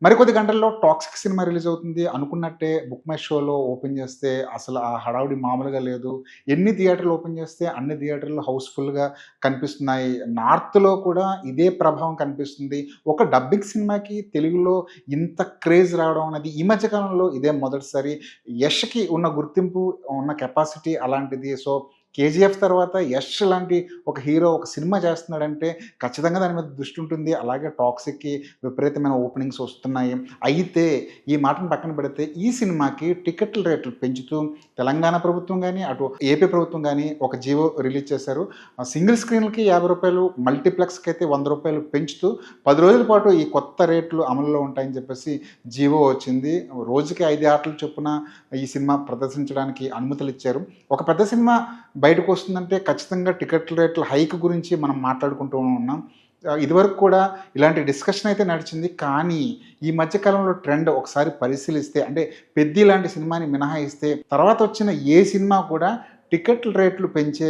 మరికొద్ది గంటల్లో 'toxic' cinema release అవుతుంది. అనుకున్నట్టే బుక్ మై షోలో ఓపెన్ చేస్తే అసలు ఆ హడావుడి మామూలుగా లేదు. ఎన్ని థియేటర్లు ఓపెన్ చేస్తే అన్ని థియేటర్లు హౌస్‌ఫుల్‌గా కనిపిస్తున్నాయి. నార్త్‌లో కూడా ఇదే ప్రభావం కనిపిస్తుంది. ఒక డబ్బింగ్ సినిమాకి తెలుగులో ఇంత క్రేజ్ రావడం అనేది ఈ మధ్య కాలంలో ఇదే మొదటిసారి. 'యష్‌కి' ఉన్న గుర్తింపు, ఉన్న కెపాసిటీ అలాంటిది. సో, 'కేజీఎఫ్' తర్వాత 'యష్' లాంటి ఒక హీరో ఒక సినిమా చేస్తున్నాడంటే ఖచ్చితంగా దాని మీద దృష్టి ఉంటుంది. అలాగే 'టాక్సిక్‌కి' విపరీతమైన ఓపెనింగ్స్ వస్తున్నాయి. అయితే ఈ మాటను పక్కన పెడితే ఈ సినిమాకి టికెట్ల రేట్లు పెంచుతూ తెలంగాణ ప్రభుత్వం గాని, అటు ఏపీ ప్రభుత్వం గాని ఒక జీవో రిలీజ్ చేశారు. సింగిల్ స్క్రీన్‌లకి రూ. 50, మల్టీప్లెక్స్‌కి అయితే రూ. 100 పెంచుతూ 10 రోజుల పాటు ఈ కొత్త రేట్లు అమలులో ఉంటాయని చెప్పేసి జీవో వచ్చింది. రోజుకి 5 ఆటల చొప్పున ఈ సినిమా ప్రదర్శించడానికి అనుమతులిచ్చారు. ఒక పెద్ద సినిమా బయటకొస్తుందంటే ఖచ్చితంగా టికెట్ల రేట్ల హైక్ గురించి మనం మాట్లాడుకుంటూ ఉన్నాం. ఇదివరకు కూడా ఇలాంటి డిస్కషన్ అయితే నడిచింది. కానీ ఈ మధ్య కాలంలో ట్రెండ్ ఒకసారి పరిశీలిస్తే అంటే 'పెద్ది' లాంటి సినిమాని మినహాయిస్తే తర్వాత వచ్చిన ఏ సినిమా కూడా టికెట్ల రేట్లు పెంచే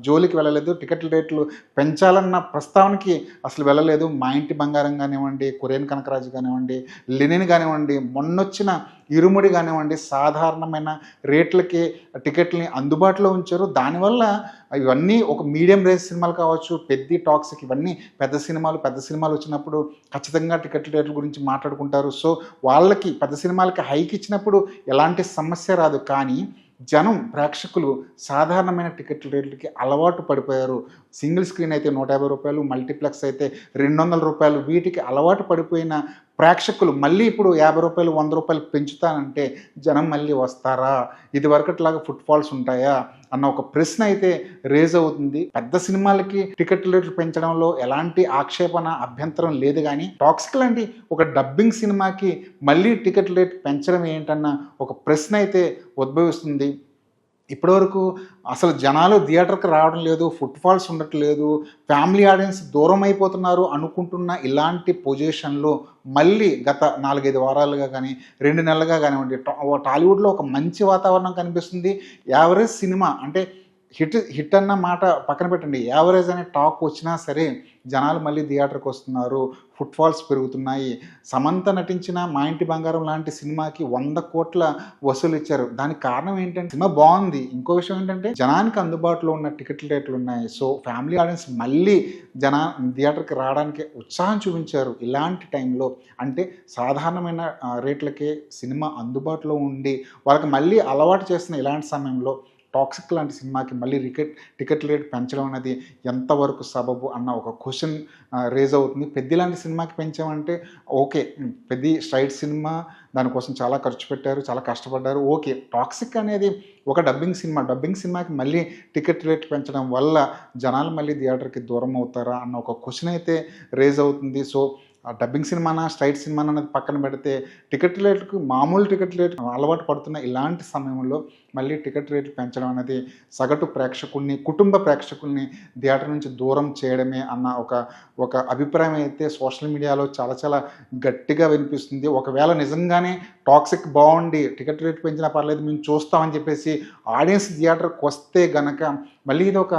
జోలికి వెళ్ళలేదు. టికెట్ల రేట్లు పెంచాలన్న ప్రస్తావనకి అసలు వెళ్ళలేదు. 'మా ఇంటి బంగారం' గానివ్వండి, 'కొరియన్ కనకరాజు' గానివ్వండి, 'లెనిన్' గానివ్వండి, మొన్నొచ్చిన 'ఇరుముడి' గానివ్వండి సాధారణమైన రేట్లకే టికెట్లని అందుబాటులో ఉంచారు. దానివల్ల ఇవన్నీ ఒక మీడియం రేంజ్ సినిమాలు కావచ్చు, 'పెద్ది', 'టాక్సిక్' ఇవన్నీ పెద్ద సినిమాలు వచ్చినప్పుడు ఖచ్చితంగా టికెట్ల రేట్ల గురించి మాట్లాడుకుంటారు. సో, వాళ్ళకి పెద్ద సినిమాలకి హైక్ ఇచ్చినప్పుడు ఎలాంటి సమస్య రాదు. కానీ జనం, ప్రేక్షకులు సాధారణమైన టికెట్ల రేట్లకి అలవాటు పడిపోయారు. సింగిల్ స్క్రీన్ అయితే రూ. 150, మల్టీప్లెక్స్ అయితే రూ. 200 వీటికి అలవాటు పడిపోయిన ప్రేక్షకులు మళ్ళీ ఇప్పుడు రూ. 50, రూ. 100 పెంచుతానంటే జనం మళ్ళీ వస్తారా? ఇదివరకట్లాగా ఫుట్‌ఫాల్స్ ఉంటాయా? అన్న ఒక ప్రశ్న అయితే రేజ్ అవుతుంది. పెద్ద సినిమాలకి టికెట్ రేట్లు పెంచడంలో ఎలాంటి ఆక్షేపణ, అభ్యంతరం లేదు గానీ, 'టాక్సిక్' లాంటి ఒక డబ్బింగ్ సినిమాకి మళ్ళీ టికెట్ రేట్ పెంచడం ఏంటన్న ఒక ప్రశ్న అయితే ఉద్భవిస్తుంది. ఇప్పటివరకు అసలు జనాలు థియేటర్‌కి రావడం లేదు, ఫుట్‌ఫాల్స్ ఉండట్లేదు, ఫ్యామిలీ ఆడియన్స్ దూరం అయిపోతున్నారు అనుకుంటున్న ఇలాంటి పొజిషన్‌లో మళ్ళీ గత 4, 5 వారాలుగా గానీ, 2 నెలలుగా గానివ్వండి, టాలీవుడ్‌లో ఒక మంచి వాతావరణం కనిపిస్తుంది. యావరేజ్ సినిమా అంటే హిట్ అన్న మాట పక్కన పెట్టండి. యావరేజ్ అనే టాక్ వచ్చినా సరే జనాలు మళ్ళీ థియేటర్‌కి వస్తున్నారు. ఫుట్‌ఫాల్స్ పెరుగుతున్నాయి. సమంత నటించిన 'మా ఇంటి బంగారం' లాంటి సినిమాకి 100,00,00,000 వసూలిచ్చారు. దానికి కారణం ఏంటంటే సినిమా బావుంది. ఇంకో విషయం ఏంటంటే జనానికి అందుబాటులో ఉన్న టికెట్ల రేట్లున్నాయి. సో, ఫ్యామిలీ ఆడియన్స్ మళ్ళీ థియేటర్‌కి రావడానికి ఉత్సాహం చూపించారు. ఇలాంటి టైంలో అంటే సాధారణమైన రేట్లకే సినిమా అందుబాటులో ఉండి వాళ్ళకి మళ్ళీ అలవాటు చేస్తున్న ఇలాంటి సమయంలో 'టాక్సిక్' లాంటి సినిమాకి మళ్ళీ టికెట్ రేట్ పెంచడం అనేది ఎంతవరకు సబబు అన్న ఒక క్వెషన్ రేజ్ అవుతుంది. 'పెద్ది' లాంటి సినిమాకి పెంచామంటే ఓకే. 'పెద్ది' స్ట్రైట్ సినిమా, దానికోసం చాలా ఖర్చు పెట్టారు, చాలా కష్టపడ్డారు. ఓకే. 'టాక్సిక్' అనేది ఒక డబ్బింగ్ సినిమా. డబ్బింగ్ సినిమాకి మళ్ళీ టికెట్ రేట్ పెంచడం వల్ల జనాలు మళ్ళీ థియేటర్‌కి దూరం అవుతారా అన్న ఒక క్వెషన్ అయితే రేజ్ అవుతుంది. సో, ఆ డబ్బింగ్ సినిమానా, స్ట్రైట్ సినిమానా అనేది పక్కన పెడితే మామూలు టికెట్ రేట్‌కి అలవాటు పడుతున్న ఇలాంటి సమయంలో మళ్ళీ టికెట్ రేట్లు పెంచడం అనేది సగటు ప్రేక్షకుడిని, కుటుంబ ప్రేక్షకుల్ని థియేటర్ నుంచి దూరం చేయడమే అన్న ఒక అభిప్రాయం అయితే సోషల్ మీడియాలో చాలా చాలా గట్టిగా వినిపిస్తుంది. ఒకవేళ నిజంగానే 'టాక్సిక్' బావుండి టికెట్ రేట్ పెంచినా పర్లేదు మేము చూస్తామని చెప్పేసి ఆడియన్స్ థియేటర్‌కి వస్తే గనక మళ్ళీ ఇదొక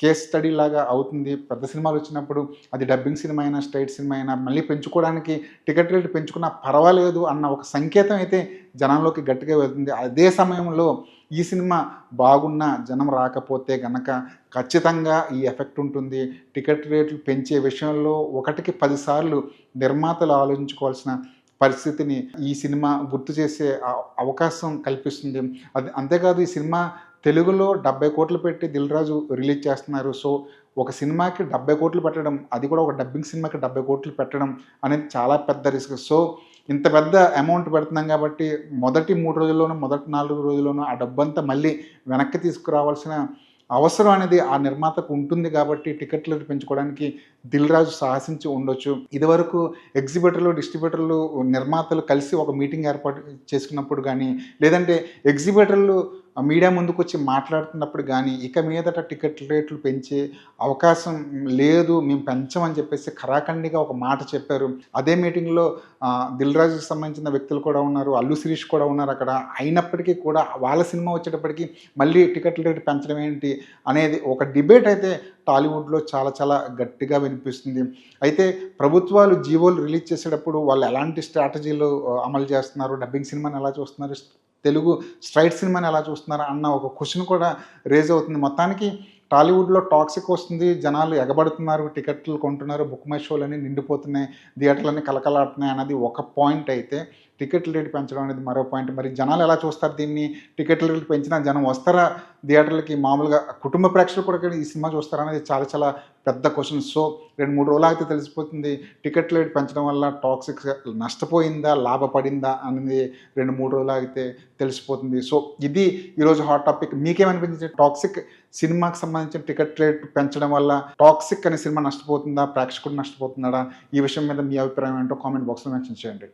కేస్ స్టడీ లాగా అవుతుంది. పెద్ద సినిమాలు వచ్చినప్పుడు అది డబ్బింగ్ సినిమా అయినా, స్ట్రెయిట్ సినిమా అయినా మళ్ళీ పెంచుకోవడానికి టికెట్ రేట్లు పెంచుకున్నా పర్వాలేదు అన్న ఒక సంకేతం అయితే జనంలోకి గట్టిగా వెళ్తుంది. అదే సమయంలో ఈ సినిమా బాగున్నా జనం రాకపోతే గనక ఖచ్చితంగా ఈ ఎఫెక్ట్ ఉంటుంది. టికెట్ రేట్లు పెంచే విషయంలో 1కి 10 సార్లు నిర్మాతలు ఆలోచించుకోవాల్సిన పరిస్థితిని ఈ సినిమా గుర్తు చేసే అవకాశం కల్పిస్తుంది. అంతేకాదు ఈ సినిమా తెలుగులో 70,00,00,000 పెట్టి 'దిల్ రాజు' రిలీజ్ చేస్తున్నారు. సో, ఒక సినిమాకి 70,00,00,000 పెట్టడం, అది కూడా ఒక డబ్బింగ్ సినిమాకి 70,00,00,000 పెట్టడం అనేది చాలా పెద్ద రిస్క్. సో, ఇంత పెద్ద అమౌంట్ పెడుతున్నాం కాబట్టి మొదటి 3 రోజుల్లోనో, మొదటి 4 రోజుల్లోనో ఆ డబ్బంతా మళ్ళీ వెనక్కి తీసుకురావాల్సిన అవసరం అనేది ఆ నిర్మాతకు ఉంటుంది కాబట్టి టికెట్లు పెంచుకోవడానికి 'దిల్ రాజు' సాహసించి ఉండొచ్చు. ఇదివరకు ఎగ్జిబిటర్లు, డిస్ట్రిబ్యూటర్లు, నిర్మాతలు కలిసి ఒక మీటింగ్ ఏర్పాటు చేసుకున్నప్పుడు గానీ, లేదంటే ఎగ్జిబిటర్లు మీడియా ముందుకొచ్చి మాట్లాడుతున్నప్పుడు గానీ, ఇక మీదట టికెట్ రేట్లు పెంచే అవకాశం లేదు, మేము పెంచమని చెప్పేసి ఖరాఖండిగా ఒక మాట చెప్పారు. అదే మీటింగ్‌లో 'దిల్ రాజు'కి సంబంధించిన వ్యక్తులు కూడా ఉన్నారు. 'అల్లు శిరీష్' కూడా ఉన్నారక్కడ. అయినప్పటికీ కూడా వాళ్ళ సినిమా వచ్చేటప్పటికి మళ్ళీ టికెట్ల రేటు పెంచడం ఏంటి అనేది ఒక డిబేట్ అయితే టాలీవుడ్‌లో చాలా చాలా గట్టిగా వినిపిస్తుంది. అయితే ప్రభుత్వాలు జీవోలు రిలీజ్ చేసేటప్పుడు వాళ్ళు ఎలాంటి స్ట్రాటజీలు అమలు చేస్తున్నారు? డబ్బింగ్ సినిమాని ఎలా చూస్తున్నారు? తెలుగు స్ట్రైట్ సినిమాని ఎలా చూస్తున్నారు? అన్న ఒక క్వెషన్ కూడా రేజ్ అవుతుంది. మొత్తానికి టాలీవుడ్‌లో టాక్సిక్ వస్తుంది. జనాలు ఎగబడుతున్నారు. టికెట్లు కొంటున్నారు. Book my షోలన్నీ నిండిపోతున్నాయి. థియేటర్లన్నీ కలకలాడుతున్నాయి అన్నది ఒక పాయింట్ అయితే, టికెట్ల రేటు పెంచడం అనేది మరో పాయింట్. మరి జనాలు ఎలా చూస్తారు దీన్ని? టికెట్ల రేట్లు పెంచినా జనం వస్తారా థియేటర్లకి? మామూలుగా కుటుంబ ప్రేక్షకులు కూడా ఈ సినిమా చూస్తారా అనేది చాలా చాలా పెద్ద క్వెషన్. సో 2, 3 రోజులు ఆగితే తెలిసిపోతుంది. టికెట్ల రేటు పెంచడం వల్ల టాక్సిక్ నష్టపోయిందా? లాభపడిందా? అనేది 2, 3 రోజులు ఆగితే తెలిసిపోతుంది. సో ఇది ఈరోజు హాట్ టాపిక్. మీకేమనిపించింది? టాక్సిక్ సినిమాకి సంబంధించిన టికెట్ రేట్ పెంచడం వల్ల టాక్సిక్ అనే సినిమా నష్టపోతుందా? ప్రేక్షకుడు నష్టపోతున్నాడా? ఈ విషయం మీద మీ అభిప్రాయం ఏంటో కామెంట్ బాక్స్‌లో మెన్షన్ చేయండి.